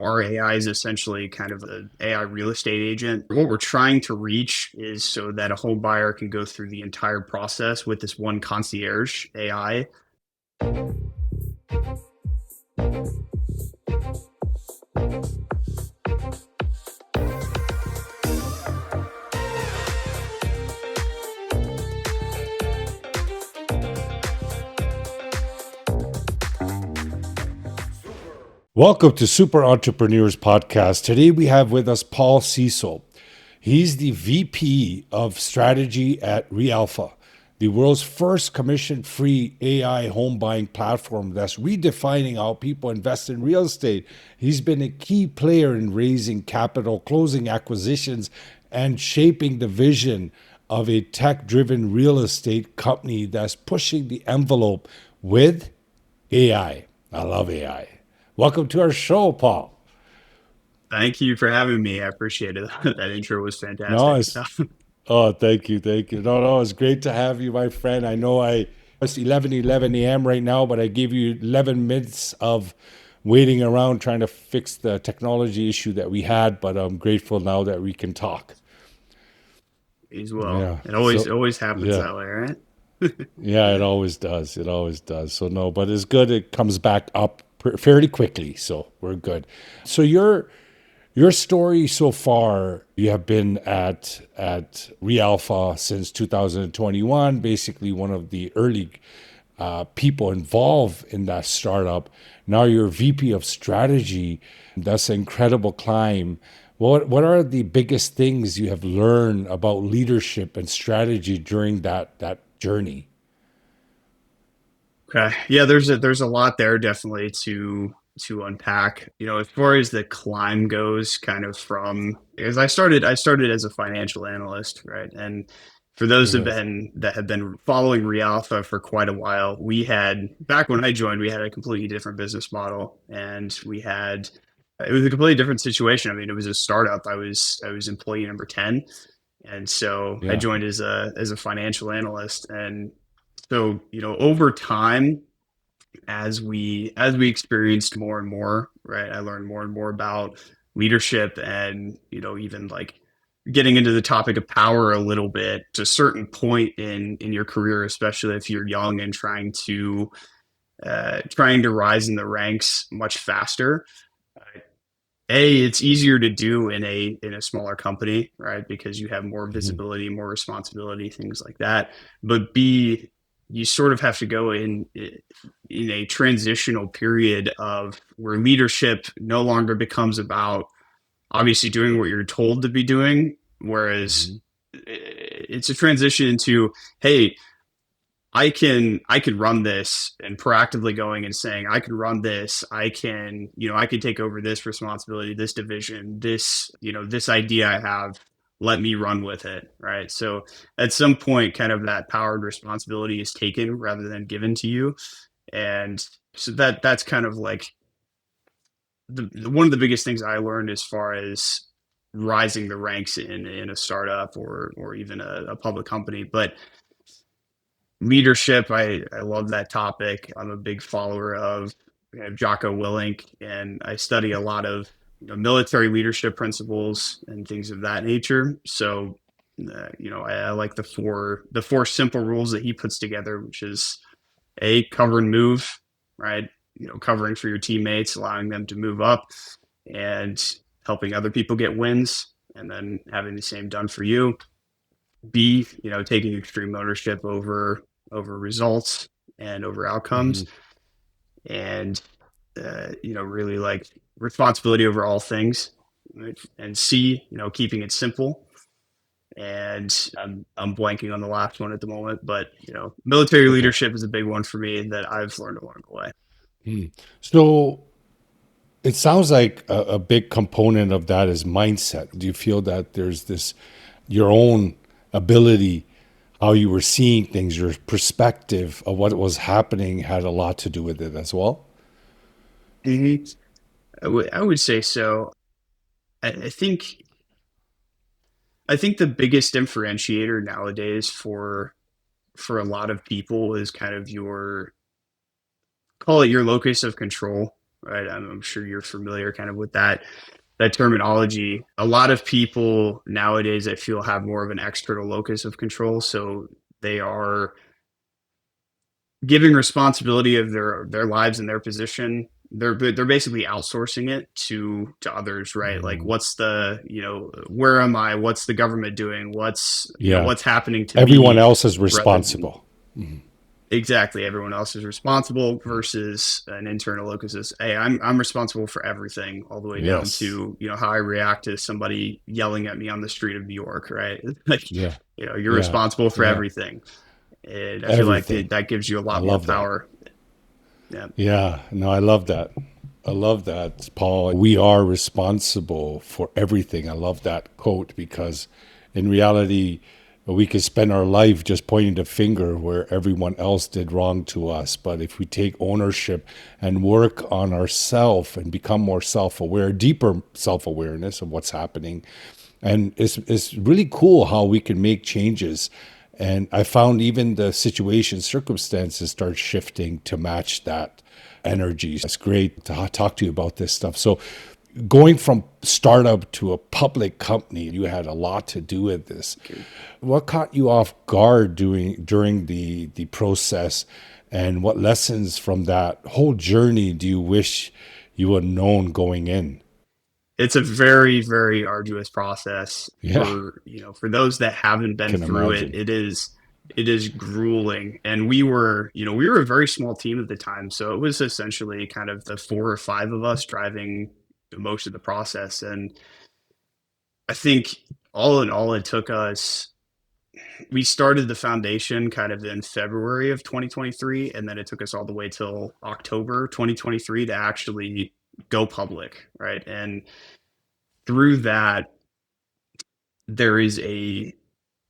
our AI is essentially kind of an AI real estate agent. What we're trying to reach is so that a home buyer can go through the entire process with this one concierge AI. Welcome to Super Entrepreneurs Podcast. Today we have with us Paul Cecil. He's the VP of Strategy at Realpha, the world's first commission-free AI home buying platform that's redefining how people invest in real estate. He's been a key player in raising capital, closing acquisitions, and shaping the vision of a tech-driven real estate company that's pushing the envelope with AI. I love AI. Welcome to our show, Paul. Thank you for having me. I appreciate it. That intro was No, fantastic. it's thank you, thank you. No, it's great to have you, my friend. I know it's 11 a.m. right now, but I gave you 11 minutes of waiting around trying to fix the technology issue that we had, but I'm grateful now that we can talk. As well. Yeah. It always happens Yeah. that way, right? Yeah, it always does. It always does. So no, but it's good. It comes back up fairly quickly, so we're good. So your story so far, you have been at Realpha since 2021, basically one of the early people involved in that startup. Now you're VP of strategy. That's an incredible climb. What are the biggest things you have learned about leadership and strategy during that journey? Okay. Yeah, there's a lot there definitely to unpack. As far as the climb goes, kind of from because I started as a financial analyst, right? And for those Yes. that have been following Rialpha for quite a while, we had back when I joined, we had a completely different business model, and we had it was a completely different situation. I mean, it was a startup. I was employee number 10, and so I Yeah. joined as a financial analyst. And so, over time, as we experienced more and more, right, I learned more and more about leadership, and even like getting into the topic of power a little bit to a certain point in your career, especially if you're young and trying to rise in the ranks much faster. It's easier to do in a smaller company, right? Because you have more Mhm. visibility, more responsibility, things like that. But B, you sort of have to go in a transitional period of where leadership no longer becomes about obviously doing what you're told to be doing, whereas Mhm. it's a transition into, hey, I can run this, and proactively going and saying I can run this. I can take over this responsibility, this division, this idea I have. Let me run with it, right? So at some point, kind of that power and responsibility is taken rather than given to you, and so that's kind of like one of the biggest things I learned as far as rising the ranks in a startup or even a public company. But leadership, I love that topic. I'm a big follower of Jocko Willink, and I study a lot of military leadership principles and things of that nature. So, I like the four simple rules that he puts together, which is a cover and move, right? Covering for your teammates, allowing them to move up, and helping other people get wins, and then having the same done for you. B, taking extreme ownership over results and over outcomes, Mhm. and really like responsibility over all things. Right? And C, keeping it simple. And I'm blanking on the last one at the moment, but military Okay. leadership is a big one for me that I've learned along the way. Mm. So it sounds like a big component of that is mindset. Do you feel that there's this, your own ability, how you were seeing things, your perspective of what was happening had a lot to do with it as well? Mhm. I would say so. I think the biggest differentiator nowadays for a lot of people is kind of your call it your locus of control. right? I'm sure you're familiar kind of with that terminology. A lot of people nowadays, I feel, have more of an external locus of control, so they are giving responsibility of their lives and their position. They're basically outsourcing it to others, right? Like, Mm, what's where am I? What's the government doing? yeah. What's happening to Everyone me, else is rather than responsible. Mhm. exactly everyone else is responsible versus an internal locus is, hey, I'm responsible for everything, all the way down Yes. to how I react to somebody yelling at me on the street of New York, right? Like, Yeah. you're Yeah. responsible for Yeah. everything, and I feel like Everything. that gives you a I lot more love that. power. Yeah. Yeah. No, I love that. I love that, Paul. We are responsible for everything. I love that quote because in reality, we could spend our life just pointing the finger where everyone else did wrong to us. But if we take ownership and work on ourselves and become more self aware, deeper self awareness of what's happening, and it's really cool how we can make changes. And I found even the situation circumstances start shifting to match that energy. It's great to talk to you about this stuff. So going from startup to a public company, you had a lot to do with this. Okay. What caught you off guard during the process, and what lessons from that whole journey do you wish you would have known going in? It's a very, very arduous process Yeah, for, for those that haven't been can through it. imagine. It is grueling. And we were a very small team at the time. So it was essentially kind of the four or five of us driving most of the process. And I think all in all, it took us, we started the foundation kind of in February of 2023. And then it took us all the way till October 2023 to actually go public. Right. And through that, there is a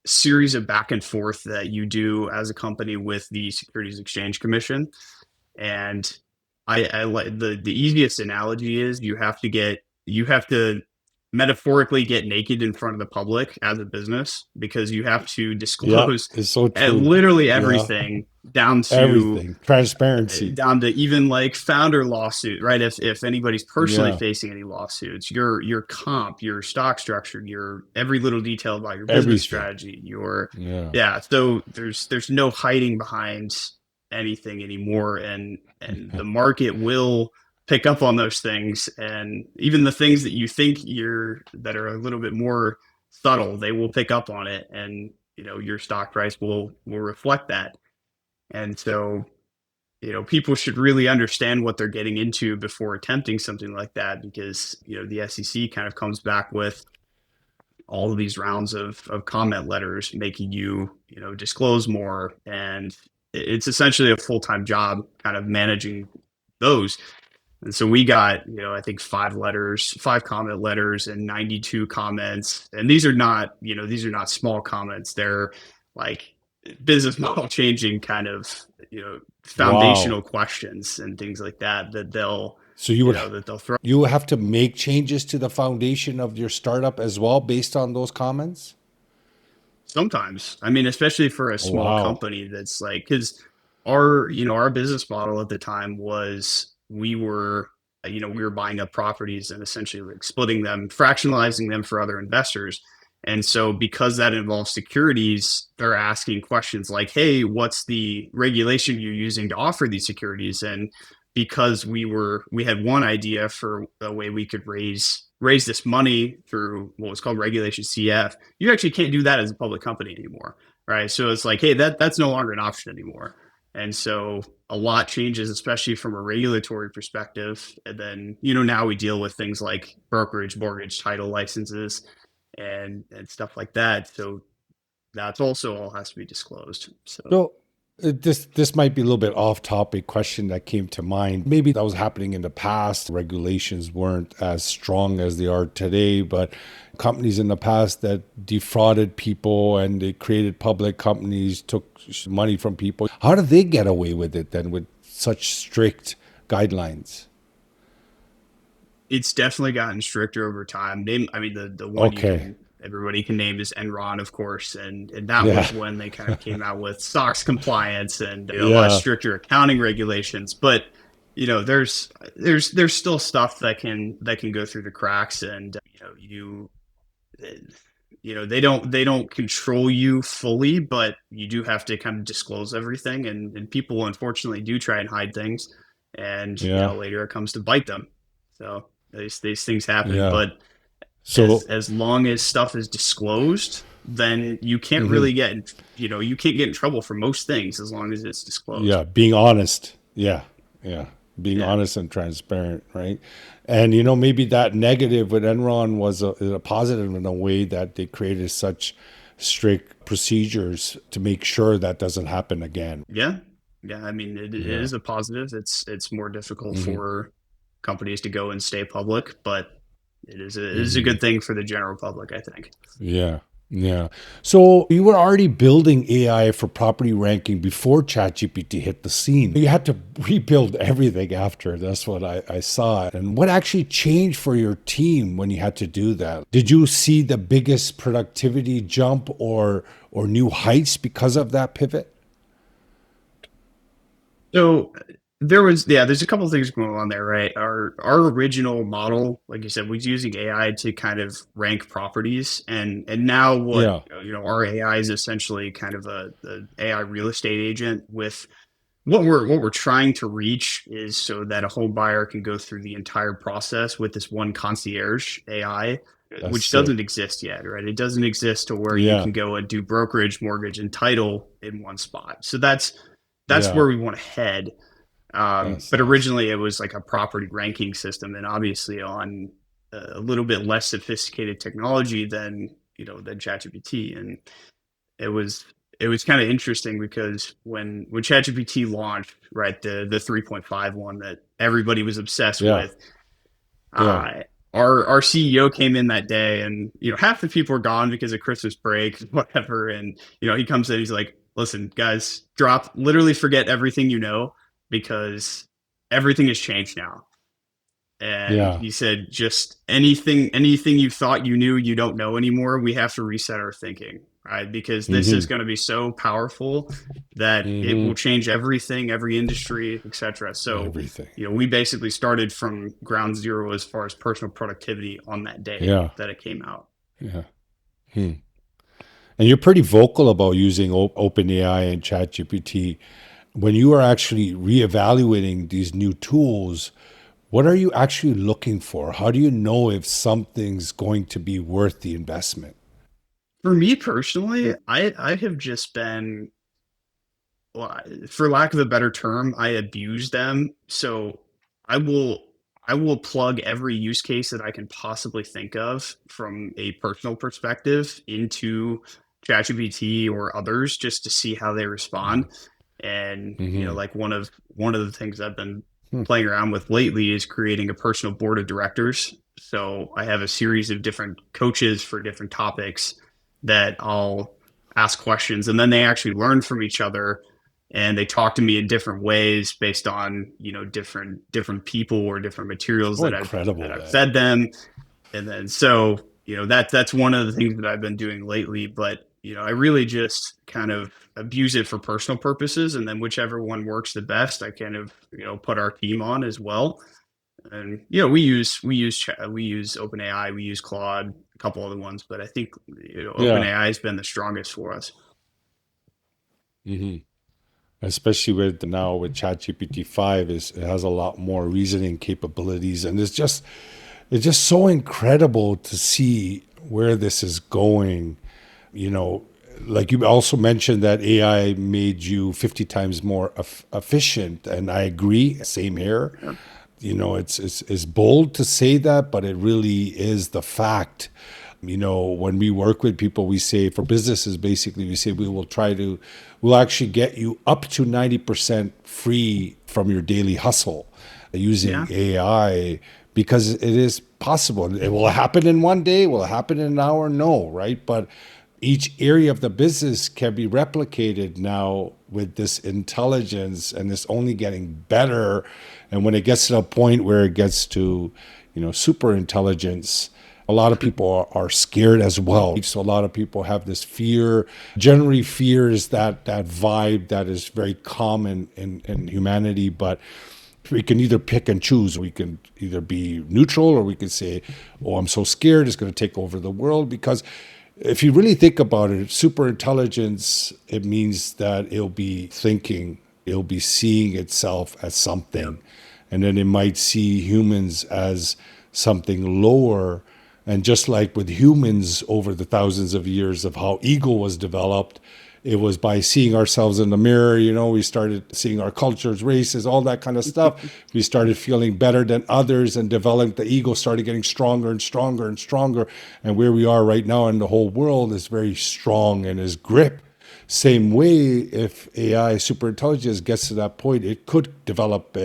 series of back and forth that you do as a company with the Securities Exchange Commission. And I like the easiest analogy is you have to metaphorically get naked in front of the public as a business, because you have to Yeah, disclose it's so at true. literally Yeah, everything, down to everything. Transparency. even like founder lawsuit, right? If anybody's personally Yeah, facing any lawsuits, your comp, your stock structure, your every little detail about your business everything. strategy, your Yeah. yeah. So there's no hiding behind anything anymore, and the market will pick up on those things, and even the things that you think that are a little bit more subtle, they will pick up on it, and your stock price will reflect that. And so people should really understand what they're getting into before attempting something like that, because the SEC kind of comes back with all of these rounds of comment letters making disclose more, and it's essentially a full-time job kind of managing those. And so we got, I think five comment letters and 92 comments. And these are not small comments. They're like business model changing kind of, foundational Wow. questions and things like that So you would that they'll throw. you would have to make changes to the foundation of your startup as well based on those comments? Sometimes, I mean, especially for a small Wow. company that's like, because our business model at the time was we were buying up properties and essentially like splitting them, fractionalizing them for other investors. And so, because that involves securities, they're asking questions like, hey, what's the regulation you're using to offer these securities? And because we had one idea for a way we could raise this money through what was called Regulation CF, you actually can't do that as a public company anymore, right? So it's like, hey, that's no longer an option anymore. And so a lot changes, especially from a regulatory perspective. And then, now we deal with things like brokerage, mortgage, title licenses, and stuff like that. So that's also all has to be disclosed. So So this might be a little bit off topic question that came to mind. Maybe that was happening in the past. Regulations weren't as strong as they are today, but companies in the past that defrauded people and they created public companies, took money from people. How did they get away with it then with such strict guidelines? it's definitely gotten stricter over time. I mean, the one Okay. everybody can name is Enron, of course, and that Yeah. was when they kind of came out with SOX compliance and a lot Yeah. stricter accounting regulations. But there's still stuff that can go through the cracks, and they don't control you fully, but you do have to kind of disclose everything, and people unfortunately do try and hide things, and Yeah. later it comes to bite them. So these things happen, Yeah. but as So, as long as stuff is disclosed, then you can't mhm. really you can't get in trouble for most things as long as it's Yeah, disclosed. being honest. Yeah. Yeah. Being Yeah. honest and transparent, right? And maybe that negative with Enron was a positive in a way that they created such strict procedures to make sure that doesn't happen again. Yeah. Yeah. I mean, it Yeah. is a positive. It's more difficult Hmm. for companies to go and stay public, but it is a Hmm. good thing for the general public, I think. Yeah. Yeah. So you were already building AI for property ranking before ChatGPT hit the scene. You had to rebuild everything after. That's what I saw. And what actually changed for your team when you had to do that? Did you see the biggest productivity jump or new heights because of that pivot? So there's a couple of things going on there, right? Our original model, like you said, was using AI to kind of rank properties, and now what Yeah. our AI is essentially kind of a AI real estate agent. With what we're trying to reach is so that a home buyer can go through the entire process with this one concierge AI, That's which doesn't sick. exist yet, right? It doesn't exist to where you Yeah. can go and do brokerage, mortgage, and title in one spot. So that's Yeah. where we want to head. That's But nice. originally it was like a property ranking system, and obviously on a little bit less sophisticated technology than ChatGPT, and it was it was kind of interesting because when ChatGPT launched, right, the 3.5 one that everybody was obsessed Yeah. with, Yeah. uh, our CEO came in that day, and half the people were gone because of Christmas break, whatever, and he comes in, he's like, "Listen, guys, literally forget everything because everything has changed now." And Yeah. he said, just anything you thought you knew, you don't know anymore. We have to reset our thinking, right? Because this is Mm-hmm. going to be so powerful that it will Mm-hmm. change everything, every industry, etc. So, Everything. we basically started from ground zero as far as personal productivity on that day Yeah. that it came out. Yeah. Hmm. And you're pretty vocal about using OpenAI and ChatGPT. When you are actually reevaluating these new tools, what are you actually looking for? How do you know if something's going to be worth the investment? For me personally, I have just been, well, for lack of a better term, I abuse them. So I will I will plug every use case that I can possibly think of from a personal perspective into ChatGPT or others just to see how they respond. And Mm-hmm. like one of the things I've been playing around with lately is creating a personal board of directors. So I have a series of different coaches for different topics that I'll ask questions, and then they actually learn from each other, and they talk to me in different ways based on different people or different materials So that I've incredible, man. fed them. And then so that's one of the things that I've been doing lately. But I really just kind of abuse it for personal purposes, and then whichever one works the best, I kind of put our team on as well. And we use OpenAI, we use Claude, a couple other ones, but I think Yeah. OpenAI has been the strongest for us. Hmm. Especially with now with ChatGPT 5 is it has a lot more reasoning capabilities, and it's just so incredible to see where this is going. You know, like you also mentioned that AI made you 50 times more efficient, and I agree. Same here. Yeah. It's bold to say that, but it really is the fact. When we work with people, we say for businesses, basically, we say we'll actually get you up to 90% free from your daily hustle using Yeah. AI because it is possible. It will happen in one day, will it happen in an hour? No, right? But each area of the business can be replicated now with this intelligence, and it's only getting better. And when it gets to a point where it gets to super intelligence, a lot of people are scared as well. So a lot of people have this fear. Generally, fear is that vibe that is very common in humanity. But we can either pick and choose. We can either be neutral, or we can say, oh, I'm so scared it's going to take over the world. Because if you really think about it, super intelligence, it means that it'll be thinking, it'll be seeing itself as Yep. something. And then it might see humans as something lower. And just like with humans over the thousands of years of how ego was developed, it was by seeing ourselves in the mirror. We started seeing our cultures, races, all that kind of stuff. We started feeling better than others, and developed the ego started getting stronger and stronger and stronger. And where we are right now in the whole world is very strong and is grip. Same way, if AI superintelligence gets to that point, it could develop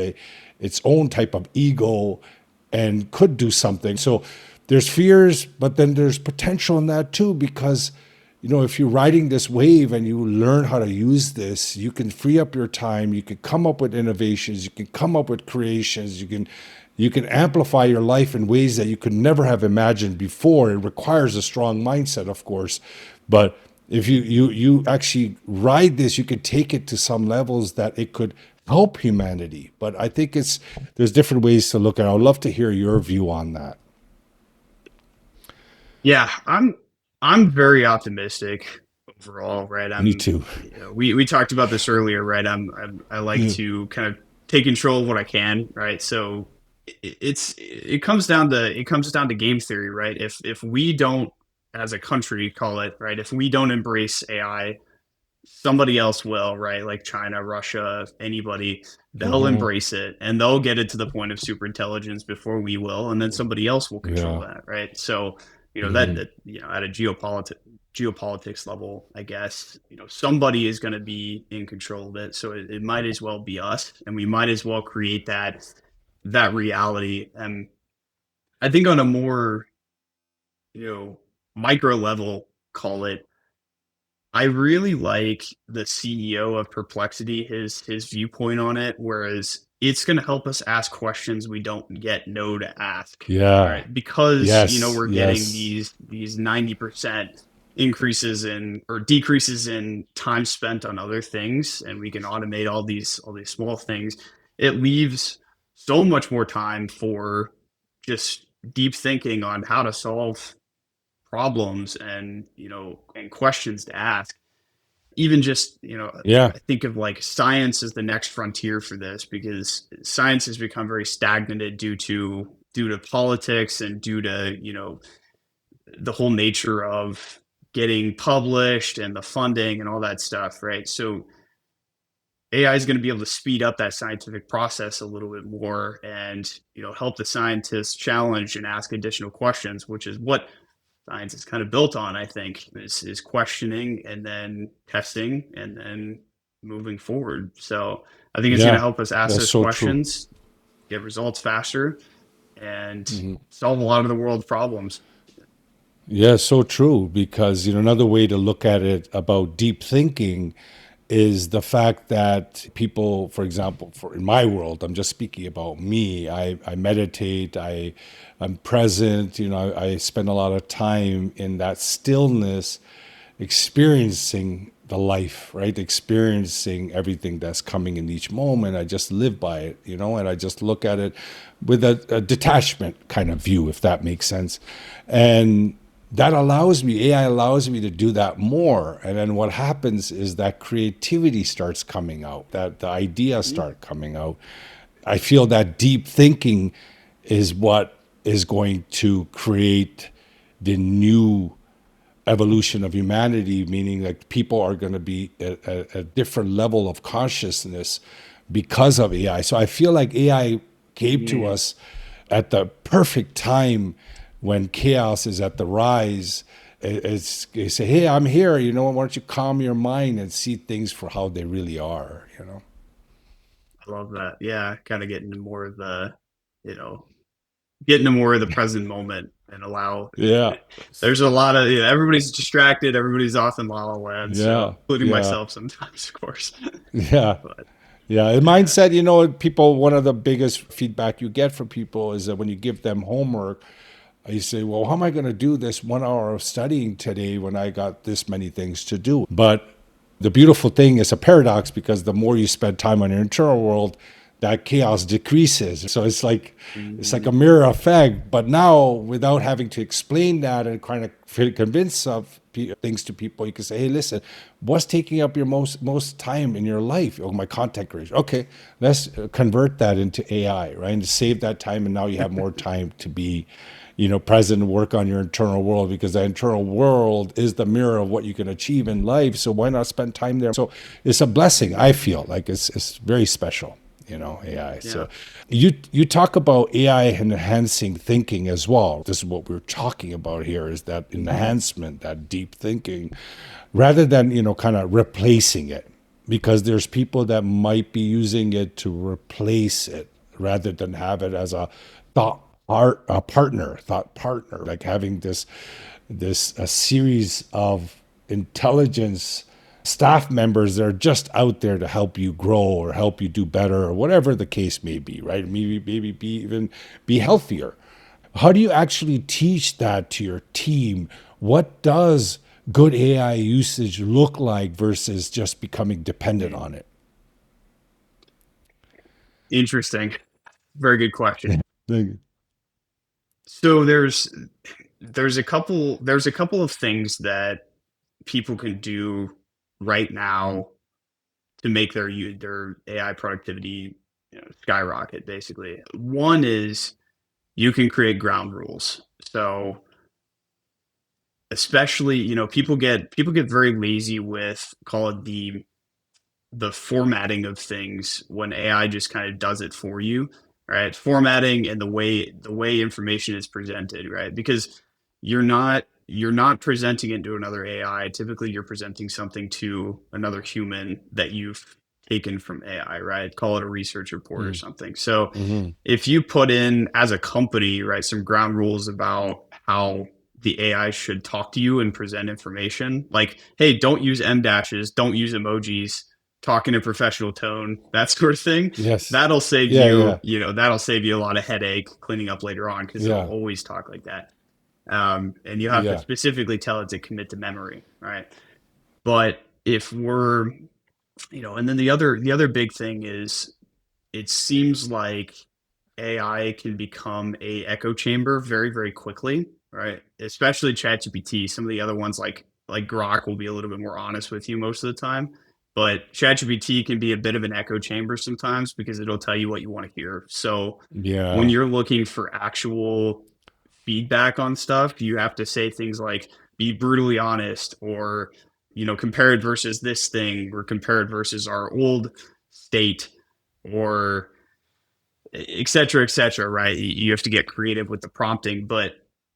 its own type of ego and could do something. So there's fears, but then there's potential in that too, because if you're riding this wave and you learn how to use this, you can free up your time. You can come up with innovations. You can come up with creations. You can amplify your life in ways that you could never have imagined before. It requires a strong mindset, of course, but if you actually ride this, you could take it to some levels that it could help humanity. But I think there's different ways to look at it. I'd love to hear your view on that. Yeah, I'm very optimistic overall, right? Me too. We talked about this earlier, right? I like Yeah. to kind of take control of what I can, right? So it comes down to game theory, right? If we don't, as a country, call it, right, if we don't embrace AI, somebody else will, right? Like China, Russia, anybody, they'll Uh-huh. embrace it and they'll get it to the point of super intelligence before we will, and then somebody else will control Yeah. that, right? So, Hmm. at a geopolitics level, I guess, somebody is going to be in control of it. So it might as well be us, and we might as well create that reality. And I think on a more, you know, micro level, call it, I really like the CEO of Perplexity, his viewpoint on it, whereas it's going to help us ask questions we don't yet know to ask. All Yeah. right, because Yes. we're getting Yes. these 90% increases in or decreases in time spent on other things, and we can automate all these small things. It leaves so much more time for just deep thinking on how to solve problems and questions to ask. Even just, Yeah. I think of like science as the next frontier for this, because science has become very stagnated due to politics and due to, the whole nature of getting published and the funding and all that stuff, right? So AI is going to be able to speed up that scientific process a little bit more, and help the scientists challenge and ask additional questions, which is what science is kind of built on, I think, is questioning and then testing and then moving forward. So I think it's going to Yeah. help us ask That's those so true. questions, get results faster, and solve a lot of the world's problems. Yeah, so true. Because, another way to look at it about deep thinking is the fact that people, for example, in my world, I'm just speaking about me. I meditate. I'm present. I spend a lot of time in that stillness, experiencing the life, right? Experiencing everything that's coming in each moment. I just live by it, and I just look at it with a detachment kind of view, if that makes sense. And that allows me, AI allows me to do that more. And then what happens is that creativity starts coming out, that the ideas Mm, start coming out. I feel that deep thinking is what is going to create the new evolution of humanity, meaning that people are going to be at a different level of consciousness because of AI. So I feel like AI came to mm. us at the perfect time when chaos is at the rise. They say, hey, I'm here. Why don't you calm your mind and see things for how they really are? I love that. Yeah, kind of getting to more of the, you know, getting to more of the present moment and allow. Yeah. There's a lot of, everybody's distracted, everybody's off in La La Land, so Yeah. including Yeah. myself sometimes, of course. Yeah. But Yeah, the yeah, mindset, people, one of the biggest feedback you get from people is that when you give them homework, you say, well, how am I going to do this 1 hour of studying today when I got this many things to do? But the beautiful thing is a paradox, because the more you spend time on your internal world, that chaos decreases. So it's like a Mhm. mirror effect. But now, without having to explain that and kind of convince of things to people, you can say, "Hey, listen, what's taking up your most time in your life?" Oh, my content creation. Okay, let's convert that into AI, right? And save that time, and now you have more time to be, present and work on your internal world, because the internal world is the mirror of what you can achieve in life. So why not spend time there? So it's a blessing. I feel like it's very special, AI. Yeah. So you talk about AI enhancing thinking as well. This is what we're talking about here, is that enhancement, that deep thinking, rather than, kind of replacing it, because there's people that might be using it to replace it rather than have it as a thought partner, like having this a series of intelligence staff members that are just out there to help you grow or help you do better or whatever the case may be, right? Maybe be healthier. How do you actually teach that to your team? What does good AI usage look like versus just becoming dependent Mm. on it? Interesting. Very good question. Thank So there's a couple of things that people can do right now to make their AI productivity, skyrocket. Basically, one is you can create ground rules. So especially, people get very lazy with, call it, the formatting of things when AI just kind of does it for you, right? Formatting and the way information is presented, right? Because you're not presenting it to another AI. Typically, you're presenting something to another human that you've taken from AI, right? Call it a research report or you. something. So Mm-hmm. if you put in, as a company, right, some ground rules about how the AI should talk to you and present information, like, hey, don't use M dashes, don't use emojis, talk in a professional tone, that sort of thing. Yes. That'll save Yeah, you, yeah, that'll save you a lot of headache cleaning up later on, because it'll yeah, always talk like that. And you have to yeah, specifically tell it to commit to memory, right? But if we're, and then the other big thing is, it seems like AI can become a echo chamber very, very quickly, right? Especially ChatGPT. Some of the other ones, like Grok, will be a little bit more honest with you most of the time. But ChatGPT can be a bit of an echo chamber sometimes, because it'll tell you what you want to hear. So when yeah, you're looking for actual feedback on stuff, you have to say things like, be brutally honest, or, compare it versus this thing, or compare it versus our old state, or et cetera, right? You have to get creative with the prompting, but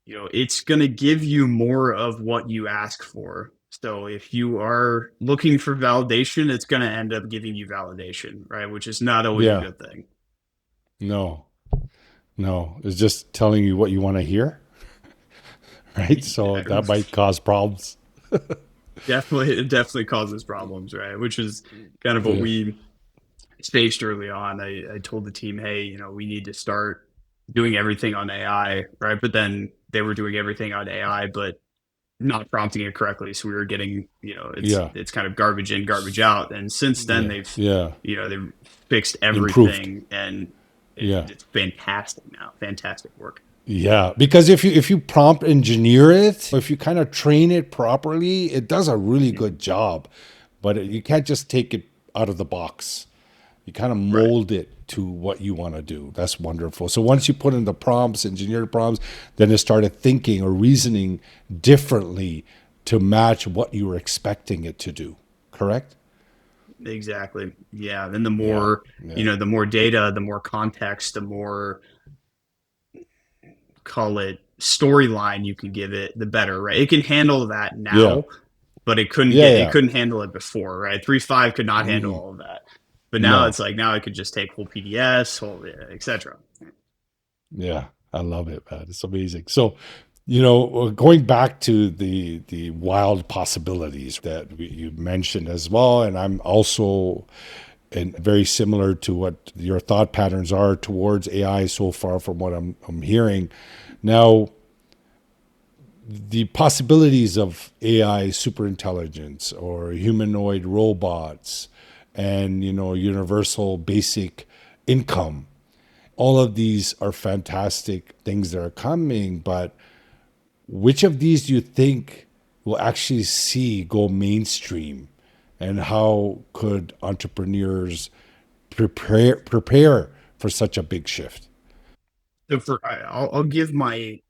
it's going to give you more of what you ask for. So if you are looking for validation, it's going to end up giving you validation, right? Which is not always a yeah. good thing. No, no. It's just telling you what you want to hear, right? So Yeah, that might cause problems. definitely, it definitely causes problems, right? Which is kind of what Yeah. we spaced early on. I told the team, hey, we need to start doing everything on AI, right? But then they were doing everything on AI, but not prompting it correctly. So we were getting, it's Yeah. it's kind of garbage in, garbage out. And since then, Yeah. Yeah. they've fixed Improved. everything, and Yeah. it's fantastic now. Fantastic work. Yeah, because if you prompt engineer it, if you kind of train it properly, it does a really Mhm. good job. But you can't just take it out of the box. You kind of Right. mold it to what you want to do. That's wonderful. So once you put in the prompts, engineered prompts, then it started thinking or reasoning differently to match what you were expecting it to do. Correct? Exactly. Yeah. Then the Yeah. more, Yeah. the more data, the more context, the more, call it, storyline you can give it, the better, right? It can handle that Yeah. now, but it Yeah. couldn't handle it before, right? 3.5 could not handle Yeah. all of that. But now No. it's like, now it could just take whole PDFs, whole, etc. Yeah, I love it, man. It's amazing. So, going back to the wild possibilities that you mentioned as well, and I'm also and very similar to what your thought patterns are towards AI so far from what I'm hearing. Now, the possibilities of AI superintelligence or humanoid robots and universal basic income. All of these are fantastic things that are coming, but which of these do you think will actually see go mainstream? And how could entrepreneurs prepare for such a big shift? So I'll give my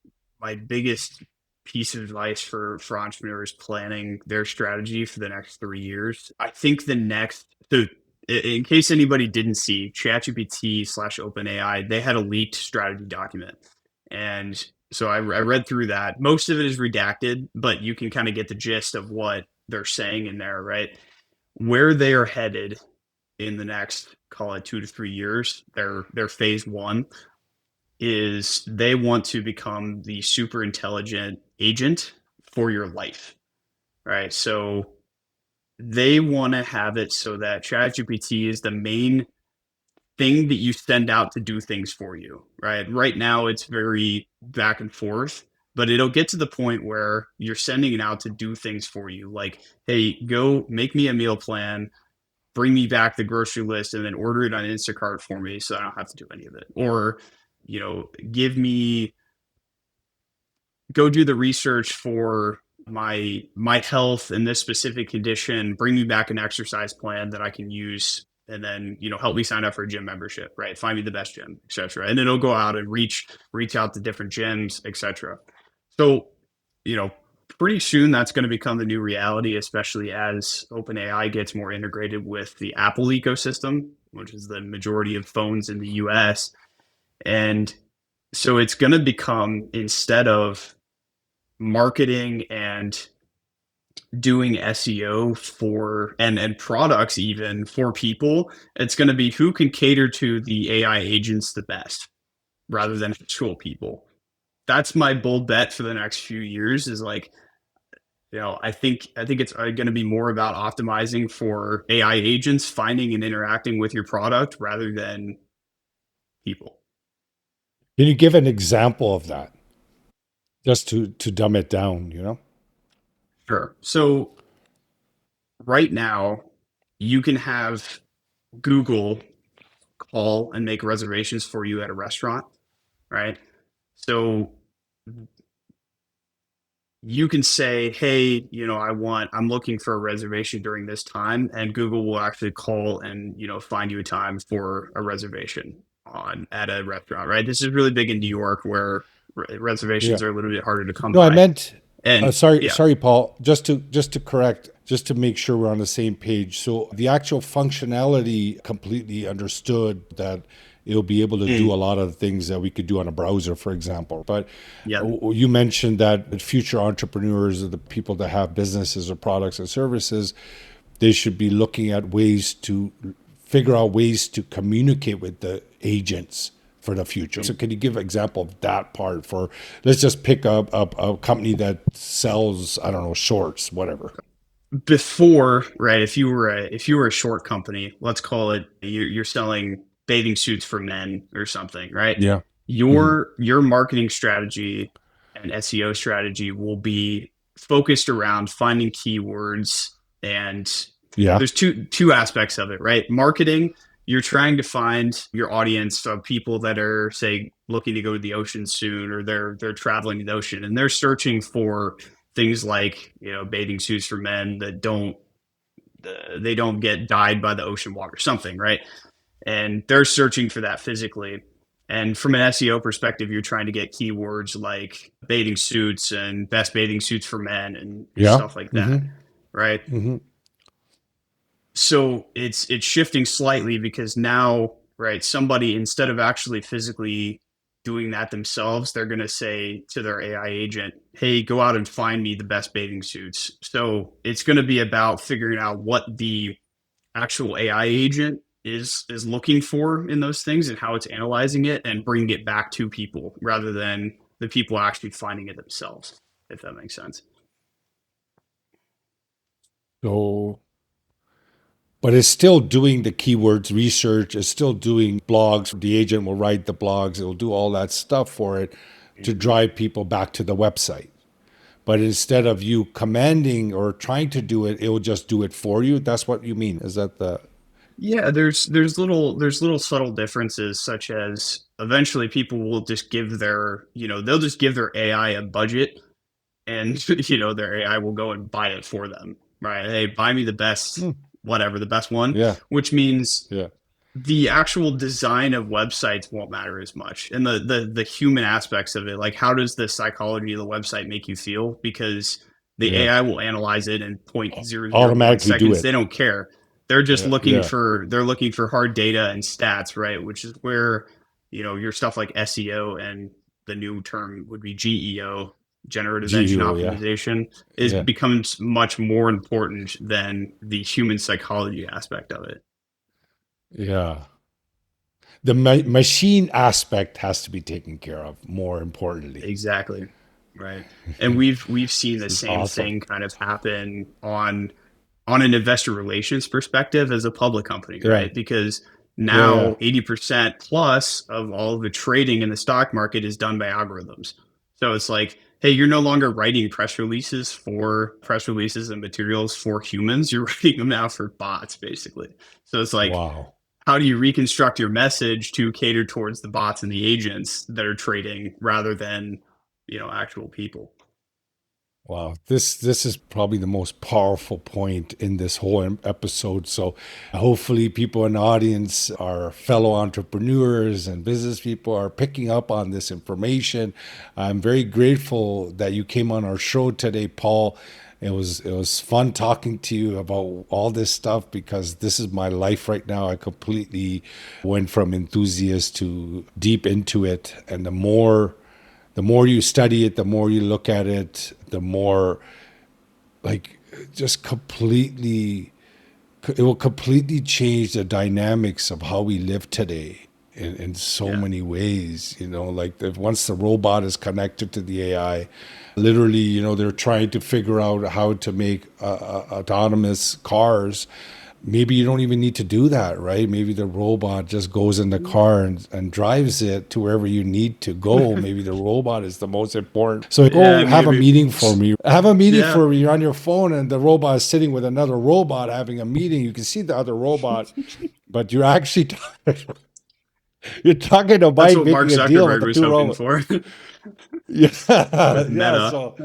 biggest piece of advice for entrepreneurs planning their strategy for the next 3 years. I think the next so in case anybody didn't see ChatGPT slash OpenAI, they had a leaked strategy document, and so I read through that. Most of it is redacted, but you can kind of get the gist of what they're saying in there, right? Where they are headed in the next, call it 2 to 3 years. Their phase one is they want to become the super intelligent agent for your life, right? So they want to have it so that ChatGPT is the main thing that you send out to do things for you, right? Right now, it's very back and forth, but it'll get to the point where you're sending it out to do things for you. Like, hey, go make me a meal plan, bring me back the grocery list, and then order it on Instacart for me so I don't have to do any of it. Or, give me go do the research for my health in this specific condition, bring me back an exercise plan that I can use, and then help me sign up for a gym membership, right? Find me the best gym, etc. And then it'll go out and reach out to different gyms, etc. So you know pretty soon that's going to become the new reality, especially as OpenAI gets more integrated with the Apple ecosystem, which is the majority of phones in the US. And so it's going to become, instead of marketing and doing SEO for and products even for people, it's going to be who can cater to the AI agents the best rather than actual people. That's my bold bet for the next few years. Is like, I think it's going to be more about optimizing for AI agents finding and interacting with your product rather than people. Can you give an example of that, just to dumb it down? You know? Sure. So right now, you can have Google call and make reservations for you at a restaurant, right? So you can say, hey, I'm looking for a reservation during this time, and Google will actually call and, find you a time for a reservation on at a restaurant, right? This is really big in New York, where Yeah. reservations are a little bit harder to come No, I by. meant. And yeah. Sorry, Paul. Just to correct, just to make sure we're on the same page. So the actual functionality completely understood that it'll be able to do Mm, a lot of the things that we could do on a browser, for example. But yeah. you mentioned that future entrepreneurs or the people that have businesses or products and services, they should be looking at ways to figure out ways to communicate with the agents for the future. So can you give an example of that part for, let's just pick up a company that sells, I don't know, shorts, whatever. Before, right, if you were a short company, let's call it, you're selling bathing suits for men or something, right? Yeah. Hmm. Your marketing strategy and SEO strategy will be focused around finding keywords. And Yeah. there's two aspects of it, right? Marketing, you're trying to find your audience of people that are, say, looking to go to the ocean soon, or they're traveling the ocean, and they're searching for things like, bathing suits for men that they don't get dyed by the ocean water, something, right? And they're searching for that physically. And from an SEO perspective, you're trying to get keywords like bathing suits and best bathing suits for men and Yeah. stuff like that, Hmm. right? Hmm. So it's shifting slightly, because now, right, somebody, instead of actually physically doing that themselves, they're going to say to their AI agent, hey, go out and find me the best bathing suits. So it's going to be about figuring out what the actual AI agent is looking for in those things and how it's analyzing it and bringing it back to people rather than the people actually finding it themselves, if that makes sense. So, but it's still doing the keywords research, it's still doing blogs. The agent will write the blogs, it will do all that stuff for it to Mm-hmm. drive people back to the website. But instead of you commanding or trying to do it, it will just do it for you. That's what you mean. Is that the Yeah, there's little subtle differences, such as eventually people will just give their, they'll just give their AI a budget, and their AI will go and buy it for them, right? Hey, buy me the best, Hmm. whatever, the best one, Yeah, which means yeah, the actual design of websites won't matter as much, and the human aspects of it, like how does the psychology of the website make you feel, because the yeah. AI will analyze it in point zero zero 0.001 Automatically do seconds. They it. don't care. They're just Yeah, looking yeah. for they're looking for hard data and stats, right? Which is where your stuff like SEO, and the new term would be GEO, generative engine GEO, yeah, optimization, is yeah, becomes much more important than the human psychology aspect of it. yeah. The machine aspect has to be taken care of more importantly. Exactly. Right. And we've seen the This is same awesome. thing kind of happen on an investor relations perspective as a public company, Yeah, right? Because yeah, yeah. now 80% plus of all of the trading in the stock market is done by algorithms. So it's like, hey, you're no longer writing press releases and materials for humans. You're writing them now for bots, basically. So it's like, Wow. how do you reconstruct your message to cater towards the bots and the agents that are trading rather than actual people? Wow, this is probably the most powerful point in this whole episode. So, hopefully, people in the audience, our fellow entrepreneurs and business people, are picking up on this information. I'm very grateful that you came on our show today, Paul. It was fun talking to you about all this stuff because this is my life right now. I completely went from enthusiast to deep into it, and the more you study it, the more you look at it, the more like just completely it will completely change the dynamics of how we live today in so Yeah. many ways. Like once the robot is connected to the AI, literally, they're trying to figure out how to make autonomous cars. Maybe you don't even need to do that, right? Maybe the robot just goes in the car and drives it to wherever you need to go. Maybe the robot is the most important. So Yeah, go have a maybe. meeting for me. Have a meeting Yeah. for me. You're on your phone and the robot is sitting with another robot having a meeting. You can see the other robot, but you're actually you're talking That's about what Mark making a deal with Zuckerberg the was two hoping robots. for Yeah, with yeah. Meta. So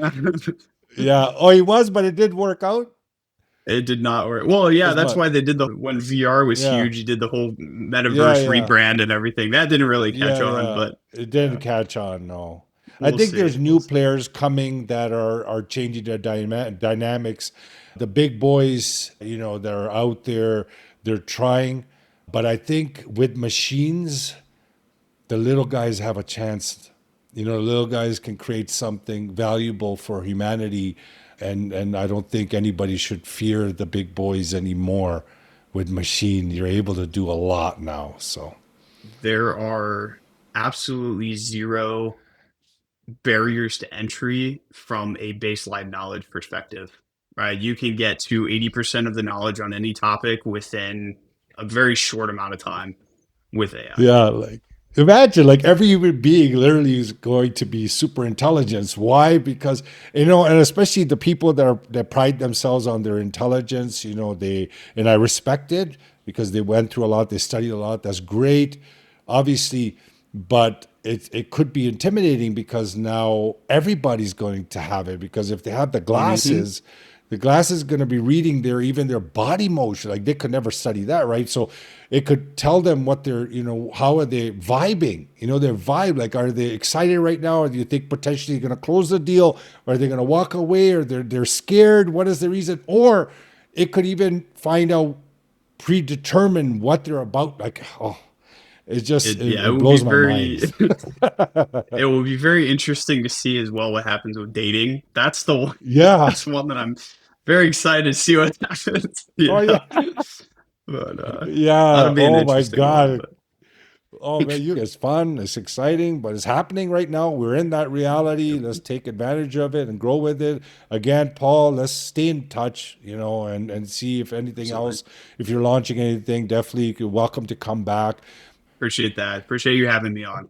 yeah. Oh, he was, but it did work out It did not work. Well, yeah, as that's much. why they did the when VR was Yeah, huge, you did the whole yeah, metaverse yeah. rebrand and everything. That didn't really catch Yeah, on, yeah. but It yeah, didn't catch on, no. I we'll think see. there's new players coming that are changing their dynamics. The big boys, that are out there, they're trying. But I think with machines, the little guys have a chance. The little guys can create something valuable for humanity. And I don't think anybody should fear the big boys anymore with machine. You're able to do a lot now. So, There are absolutely zero barriers to entry from a baseline knowledge perspective, right? You can get to 80% of the knowledge on any topic within a very short amount of time with AI. yeah, like imagine like every human being literally is going to be super intelligence. Why? Because and especially the people that pride themselves on their intelligence. And I respect it because they went through a lot, they studied a lot. That's great, obviously, but it could be intimidating because now everybody's going to have it because if they have Mm-hmm. the glass is going to be reading even their body motion. Like they could never study that, right? So it could tell them what they're, how are they vibing? Their vibe. Like, are they excited right now? Or do you think potentially going to close the deal? Or are they going to walk away? Or they're scared? What is the reason? Or it could even find out, predetermine what they're about. Like, oh, it just Yeah, it it will be blows my very mind. it will be very interesting to see as well what happens with dating. That's the one Yeah. that's one that I'm very excited to see what happens. Oh yeah. But Yeah. that'll be an Oh my interesting one. God. Oh man, it's fun, it's exciting, but it's happening right now. We're in that reality. Let's take advantage of it and grow with it. Again, Paul, let's stay in touch, and see if anything Absolutely. else, if you're launching anything, definitely you're welcome to come back. Appreciate that. Appreciate you having me on.